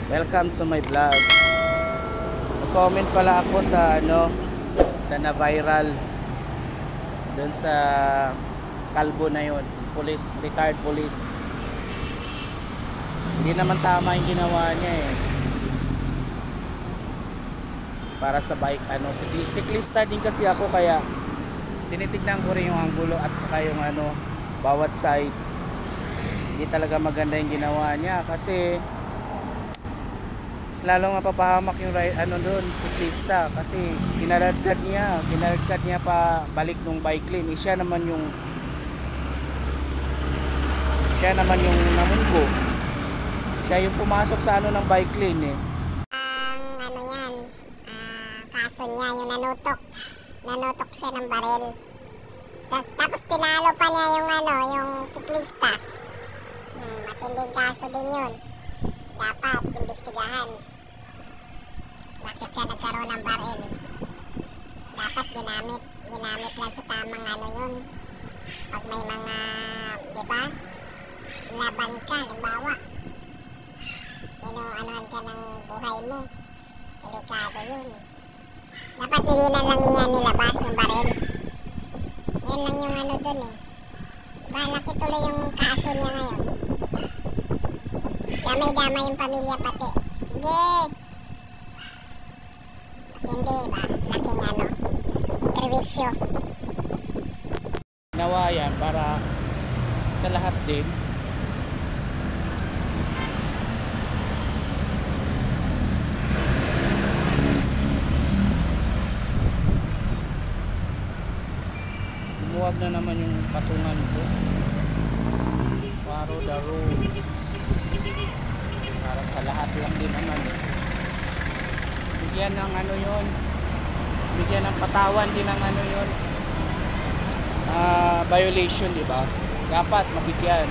Welcome to my vlog. Nag-comment pala ako sa sa na-viral doon sa kalbo na yon, police, retired police. Hindi naman tama yung ginawa niya eh. Para sa bike, siklista din kasi ako, kaya tinitignan ko rin yung anggulo at saka yung bawat side. Hindi talaga maganda yung ginawa niya kasi lalong mapapahamak yung doon, siklista, kasi kinaladkad niya pa balik ng bike lane. Siya naman yung namunggo. Siya yung pumasok sa ng bike lane eh. Kaso niya yung nanutok siya ng baril. Tapos pinalo pa niya yung siklista. Matinding kaso din yun. Dapat imbestigahan. Bakit siya nagkaroon ng baril? Dapat ginamit lang sa tamang yun. Pag may mga, di ba? Laban ka, halimbawa. Anuhan ka ng buhay mo. Delikado yun. Dapat hindi na lang niya nilabas yung baril. Yan lang yung dun eh. Diba, laki tuloy yung kaso niya ngayon. Damay-damay yung pamilya pati. Yeah! Hindi ba? Laking perwisyo. Ginawa yan para sa lahat din. Huwag na naman yung patungan ko. Follow the rules. Para sa lahat lang din naman eh. Bigyan ng yun. Bigyan ng patawan din ng yun. Violation, di ba? Dapat mabigyan.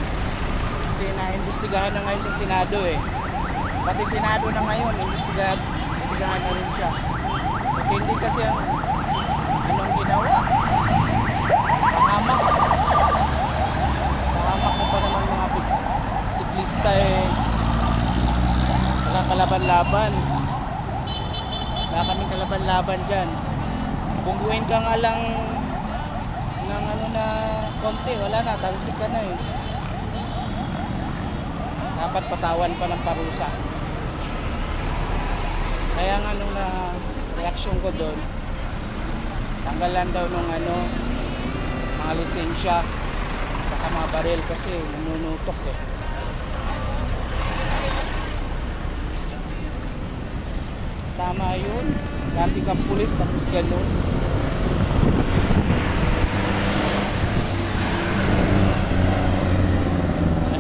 Kasi naimbestigahan na ngayon sa Senado eh. Pati Senado na ngayon, imbestigahan na rin siya. At hindi kasi anong ginawa. Pahamak mo pa naman mga siklista eh. Wala kalaban-laban. Wala kaming kalaban-laban dyan. Bungguin ka nga lang ng na konti, wala na, talsik ka na eh. Dapat patawan pa ng parusa. Kaya nga nung reaksyon ko doon, tanggalan daw nung mga lisensya saka mga baril kasi nanunutok eh. Tama yun, dati kang pulis tapos ganun.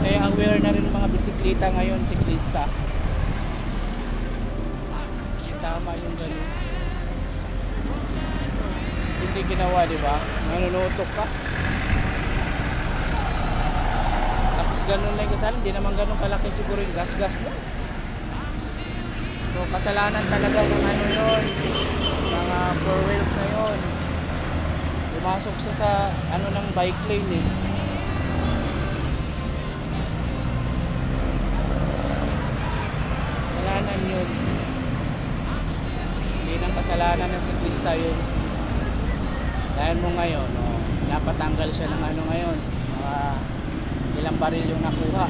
Kaya aware na rin ng mga bisikleta ngayon, siklista. Tama yung ganun. Hindi ginawa, di ba? Nanunutok ka. Tapos ganun lang kasal, hindi naman ganun kalaki siguro yung gas-gas na. So kasalanan talaga ng yun, mga four wheels na yun. Pumasok siya sa ng bike lane eh. Kasalanan yun. Hindi nang kasalanan ng siklista yun. Dahil mo ngayon, napatanggal siya ng ngayon. Ilang baril yung nakuha.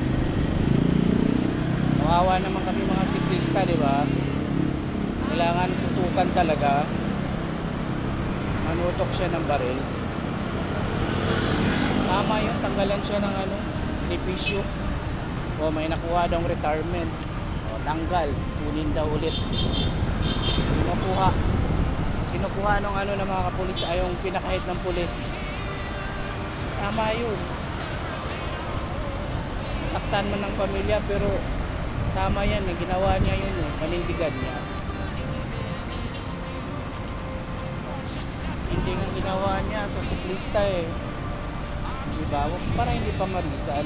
Kawawa naman kami mga siklista, di ba? Kailangan tutukan talaga. Manutok siya ng baril. Tama yun, tanggalan siya ng benepisyo. O may nakuha daw retirement. O tanggal, kunin daw ulit. Kinukuha ng ng mga kapulis ay yung pinakahit ng pulis. Tama yun. Saktan man ng pamilya pero sama yan eh. Ginawa niya yun eh. Panindigan niya. Hindi nga ginawa niya sa siklista eh. Diba? Para hindi pa marisan.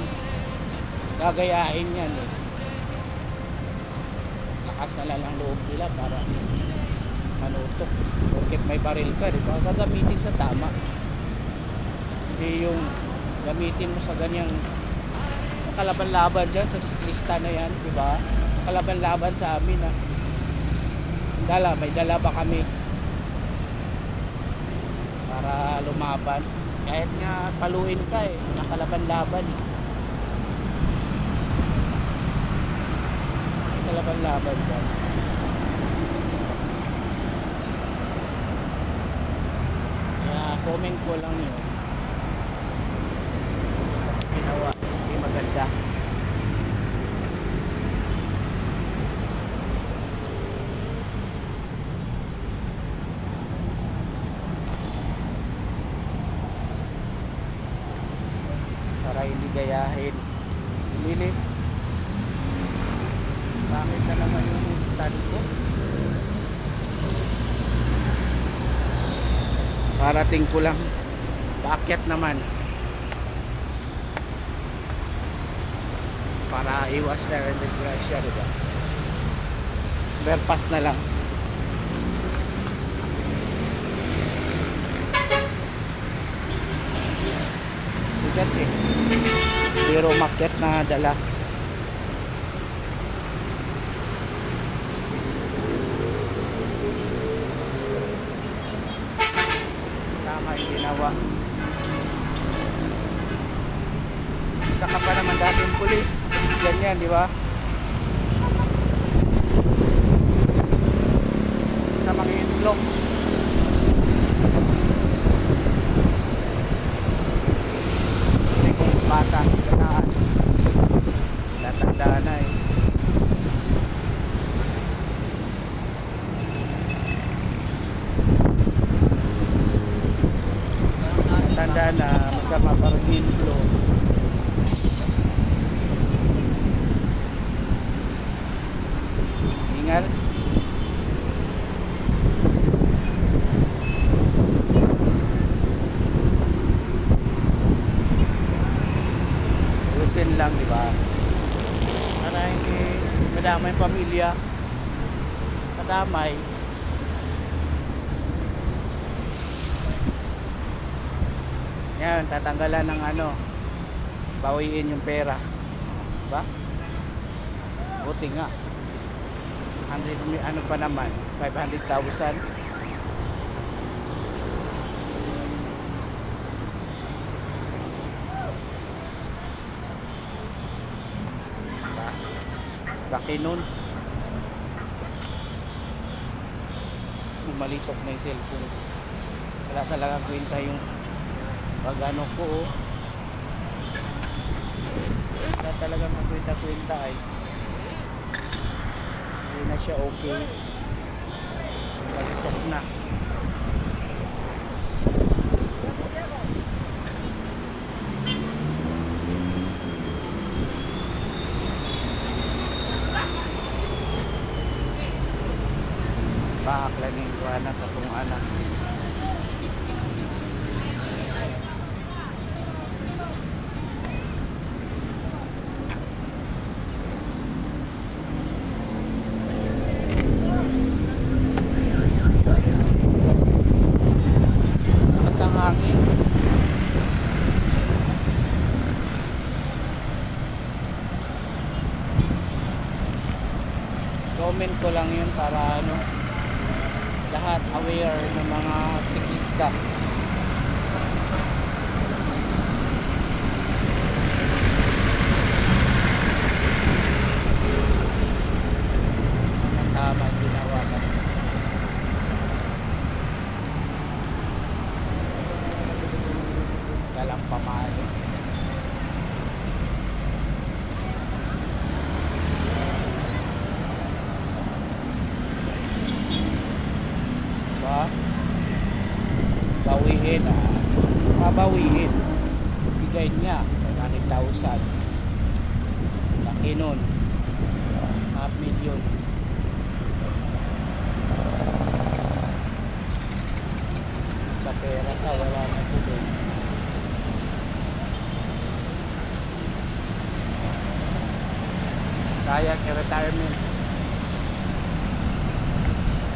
Gagayahin yan eh. Lakas na lang loob nila para manutok. Porket may baril ka, diba? Gagamitin sa tama. Hindi yung gamitin mo sa ganyang Nakalaban-laban dyan sa siklista na yan, di ba? Nakalaban-laban sa amin, ha. May dala ba kami para lumaban? Kahit nga paluin ka eh, nakalaban-laban. Nakalaban-laban dyan. Kaya comment ko lang yun. Kasi ginawa, hindi maganda. Para hindi gayahin. Lilit. Bakit na naman yung stand ko? Parating ko lang. Paakyat naman. Para iwas na rin disgrasya, diba? Overpass na lang. Bigat eh. Zero market na dala. Tama yung ginawa. Isa ka pa naman dating pulis. Ganyan, di ba? Sa mga itlog. Hindi kong bata. Ganaan. Natanda na eh. Natanda na. Masama parang itlog. Ingal. Usin lang, di ba? Para hindi madamay pamilya. Madamay. Yan, tatanggalan ng ano, bawiin yung pera. Diba? Buti nga. 100, ano pa naman, 500,000. Diba? Laki nun. Malitok na yung cellphone. Wala talaga kwenta yung pag ano ko, oh. Wala talaga magkwenta-kwenta ay. Hindi na siya okay. Malitok na. Paaklan yung anak atong anak. Nakasang hangin. Comment ko lang yun para ano, lahat aware ng mga siklista. Tama yung ginawa kasi. Galang pamalo. Bawiin, bawiin. Bigay niya 500,000. Laki nun. 500,000. Kapera ka, wala na tuloy. Kaya ka retirement.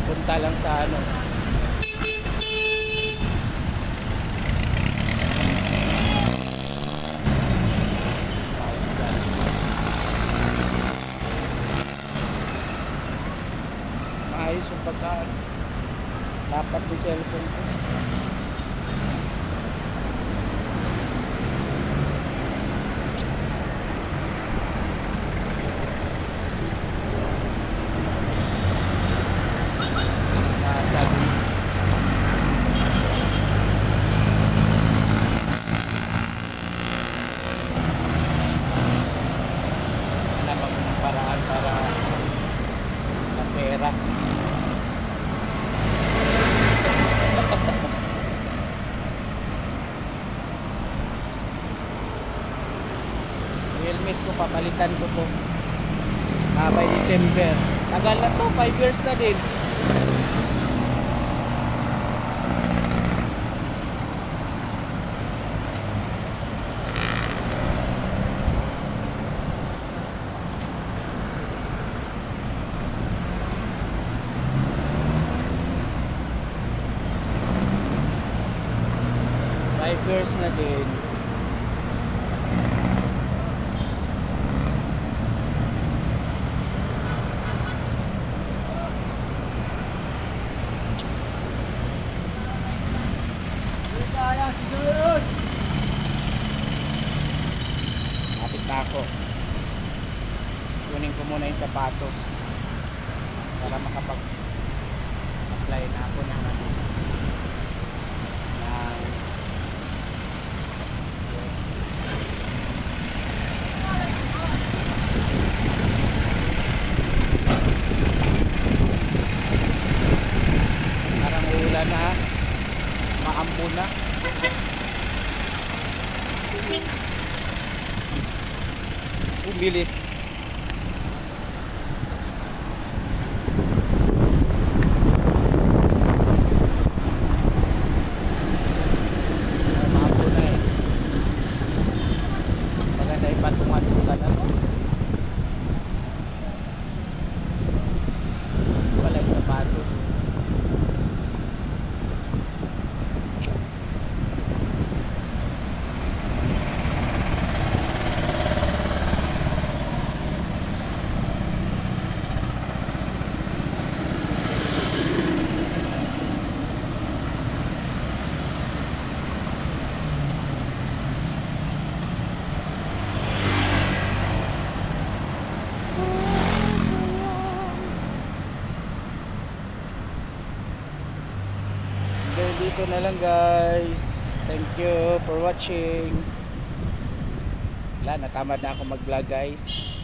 Punta lang sa ano, guys yung pagkaan. Dapat yung cellphone ko. Nasabi. Namang paraan para na pera. Helmet ko, papalitan ko to by December. Tagal na to, 5 years na din. Five years na din. Kapit na ako. Kunin ko muna yung sapatos para makapag-apply na ako ng parang ulan na, maambo na. Bilis. Maambo na eh. Maganda ipatungan-tungan na. Wala yung sapatos. Dito na lang guys. Thank you for watching. Wala, natamad na ako mag vlog guys.